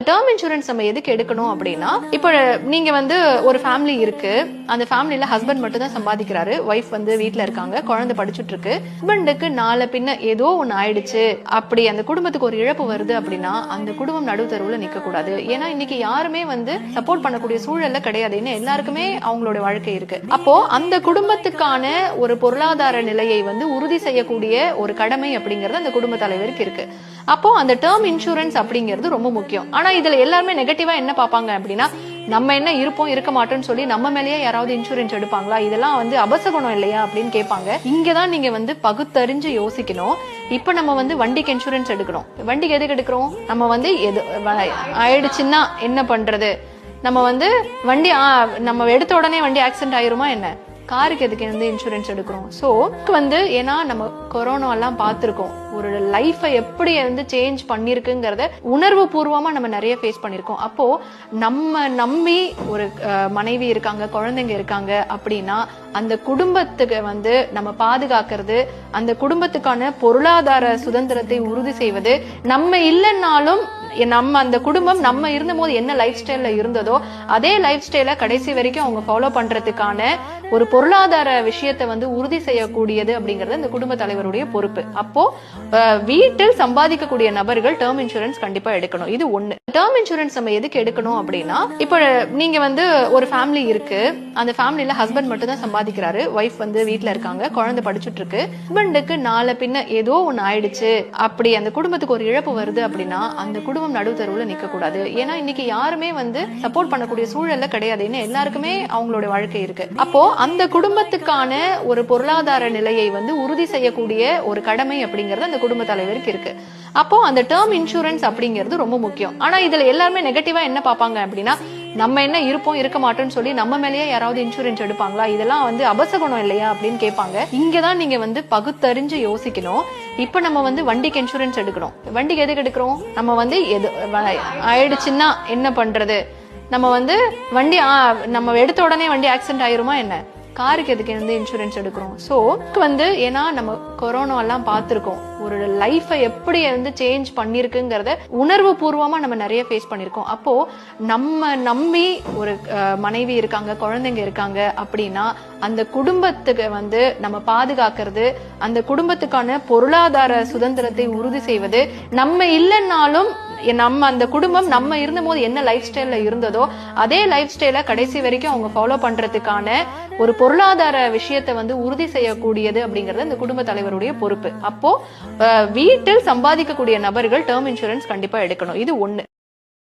Term insurance நம்ம எதுக்கு எடுக்கணும் அப்படின்னா, இப்போ நீங்க வந்து ஒரு ஃபேமிலி இருக்கு, அந்த ஃபேமிலியில ஹஸ்பண்ட் மட்டும் தான் சம்பாதிக்கிறாரு, ஒய்ஃப் வந்து வீட்டுல இருக்காங்க, குழந்தை படிச்சுட்டு இருக்கு. ஹஸ்பண்டுக்கு நாளை பின்ன ஏதோ ஒண்ணு ஆயிடுச்சு, அப்படி அந்த குடும்பத்துக்கு ஒரு இழப்பு வருது அப்படின்னா அந்த குடும்பம் நடுத்தருவுல நிக்க கூடாது. ஏன்னா இன்னைக்கு யாருமே வந்து சப்போர்ட் பண்ணக்கூடிய சூழல்ல கிடையாது. ஏன்னா எல்லாருக்குமே அவங்களோட வாழ்க்கை இருக்கு. அப்போ அந்த குடும்பத்துக்கான ஒரு பொருளாதார நிலையை வந்து உறுதி செய்யக்கூடிய ஒரு கடமை அப்படிங்கிறது அந்த குடும்ப தலைவருக்கு இருக்கு. அப்போ அந்த டேர்ம் இன்சூரன்ஸ் அப்படிங்கிறது ரொம்ப முக்கியம். ஆனா இதுல எல்லாருமே நெகட்டிவா என்ன பாப்பாங்க அப்படின்னா, நம்ம என்ன இருப்போம் இருக்க மாட்டோம்னு சொல்லி நம்ம மேலேயே யாராவது இன்சூரன்ஸ் எடுப்பாங்களா, இதெல்லாம் வந்து அபசகுணம் இல்லையா அப்படின்னு கேட்பாங்க. இங்கதான் நீங்க வந்து பகுத்தறிஞ்சு யோசிக்கணும். இப்ப நம்ம வந்து வண்டிக்கு இன்சூரன்ஸ் எடுக்கணும். வண்டிக்கு எதுக்கு எடுக்கிறோம்? நம்ம வந்து எது ஆயிடுச்சுன்னா என்ன பண்றது, நம்ம வந்து வண்டி நம்ம எடுத்த உடனே வண்டி ஆக்சிடென்ட் ஆயிருமா என்ன, காருக்கு எதுக்கு வந்து இன்சூரன்ஸ் எடுக்கிறோம். சோ வந்து ஏன்னா நம்ம கொரோனா எல்லாம் பார்த்திருக்கோம், ஒரு லைஃபை எப்படி வந்து சேஞ்ச் பண்ணிருக்குங்கிறத உணர்வு பூர்வமா நம்ம நிறைய ஃபேஸ் பண்ணிருக்கோம். அப்போ நம்ம நம்பி ஒரு மனைவி இருக்காங்க, குழந்தைங்க இருக்காங்க அப்படின்னா அந்த குடும்பத்துக்கு வந்து நம்ம பாதுகாக்கிறது, அந்த குடும்பத்துக்கான பொருளாதார சுதந்திரத்தை உறுதி செய்வது, நம்ம இல்லைன்னாலும் நம்ம அந்த குடும்பம் நம்ம இருந்த போது என்ன லைஃப் ஸ்டைல்ல இருந்ததோ அதே லைஃப் ஸ்டைல கடைசி வரைக்கும் அவங்க ஃபாலோ பண்றதுக்கான ஒரு பொருளாதார விஷயத்தை வந்து உறுதி செய்யக்கூடியது அப்படிங்கிறது இந்த குடும்ப தலைவருடைய பொறுப்பு. அப்போ வீட்டில் சம்பாதிக்கக்கூடிய நபர்கள் டேர்ம் இன்சூரன்ஸ் கண்டிப்பா எடுக்கணும். இது ஒண்ணு. டேர்ம் இன்சூரன்ஸ் நம்ம எதுக்கு எடுக்கணும் அப்படின்னா, இப்போ நீங்க வந்து ஒரு ஃபேமிலி இருக்கு, அந்த ஃபேமிலியில ஹஸ்பண்ட் மட்டும் தான் சம்பாதிக்கிறாரு, ஒய்ஃப் வந்து வீட்டுல இருக்காங்க, குழந்தை படிச்சுட்டு இருக்கு. ஹஸ்பண்டுக்கு நாளை பின்ன ஏதோ ஒண்ணு ஆயிடுச்சு, அப்படி அந்த குடும்பத்துக்கு ஒரு இழப்பு வருது அப்படின்னா அந்த குடும்பம் நடுத்தருவுல நிக்க கூடாது. ஏன்னா இன்னைக்கு யாருமே வந்து சப்போர்ட் பண்ணக்கூடிய சூழல்ல கிடையாது. ஏன்னா எல்லாருக்குமே அவங்களோட வாழ்க்கை இருக்கு. அப்போ அந்த குடும்பத்துக்கான ஒரு பொருளாதார நிலையை வந்து உறுதி செய்யக்கூடிய ஒரு கடமை அப்படிங்கிறது அந்த குடும்ப தலைவருக்கு இருக்கு. அப்போ அந்த டேர்ம் இன்சூரன்ஸ் அப்படிங்கிறது ரொம்ப முக்கியம். ஆனா இதுல எல்லாருமே நெகட்டிவா என்ன பாப்பாங்க அப்படின்னா, நம்ம என்ன இருப்போம் இருக்க மாட்டோம்னு சொல்லி நம்ம மேலேயே யாராவது இன்சூரன்ஸ் எடுப்பாங்களா, இதெல்லாம் வந்து அபசகுணம் இல்லையா அப்படின்னு கேட்பாங்க. இங்கதான் நீங்க வந்து பகுத்தறிஞ்சு யோசிக்கணும். இப்ப நம்ம வந்து வண்டிக்கு இன்சூரன்ஸ் எடுக்கணும். வண்டிக்கு எதுக்கு எடுக்கிறோம்? நம்ம வந்து எது ஆயிடுச்சுன்னா என்ன பண்றது, நம்ம வந்து வண்டி நம்ம எடுத்த உடனே வண்டி ஆக்சிடென்ட் ஆயிருமா என்ன, காருக்கு எதுக்கு வந்து இன்சூரன்ஸ் எடுக்கிறோம். சோ வந்து ஏன்னா நம்ம கொரோனா எல்லாம் பார்த்திருக்கோம், ஒரு லைஃபை எப்படி வந்து சேஞ்ச் பண்ணிருக்குங்கிறத உணர்வு பூர்வமா நம்ம நிறைய ஃபேஸ் பண்ணிருக்கோம். அப்போ நம்ம நம்பி ஒரு மனைவி இருக்காங்க, குழந்தைங்க இருக்காங்க அப்படின்னா அந்த குடும்பத்துக்கு வந்து நம்ம பாதுகாக்கிறது, அந்த குடும்பத்துக்கான பொருளாதார சுதந்திரத்தை உறுதி செய்வது, நம்ம இல்லைன்னாலும் நம்ம அந்த குடும்பம் நம்ம இருந்த போது என்ன லைஃப் ஸ்டைல்ல இருந்ததோ அதே லைஃப் ஸ்டைல கடைசி வரைக்கும் அவங்க ஃபாலோ பண்றதுக்கான ஒரு பொருளாதார விஷயத்தை வந்து உறுதி செய்யக்கூடியது அப்படிங்கிறது இந்த குடும்ப தலைவருடைய பொறுப்பு. அப்போ வீட்டில் சம்பாதிக்கக்கூடிய நபர்கள் டேர்ம் இன்சூரன்ஸ் கண்டிப்பா எடுக்கணும். இது ஒண்ணு.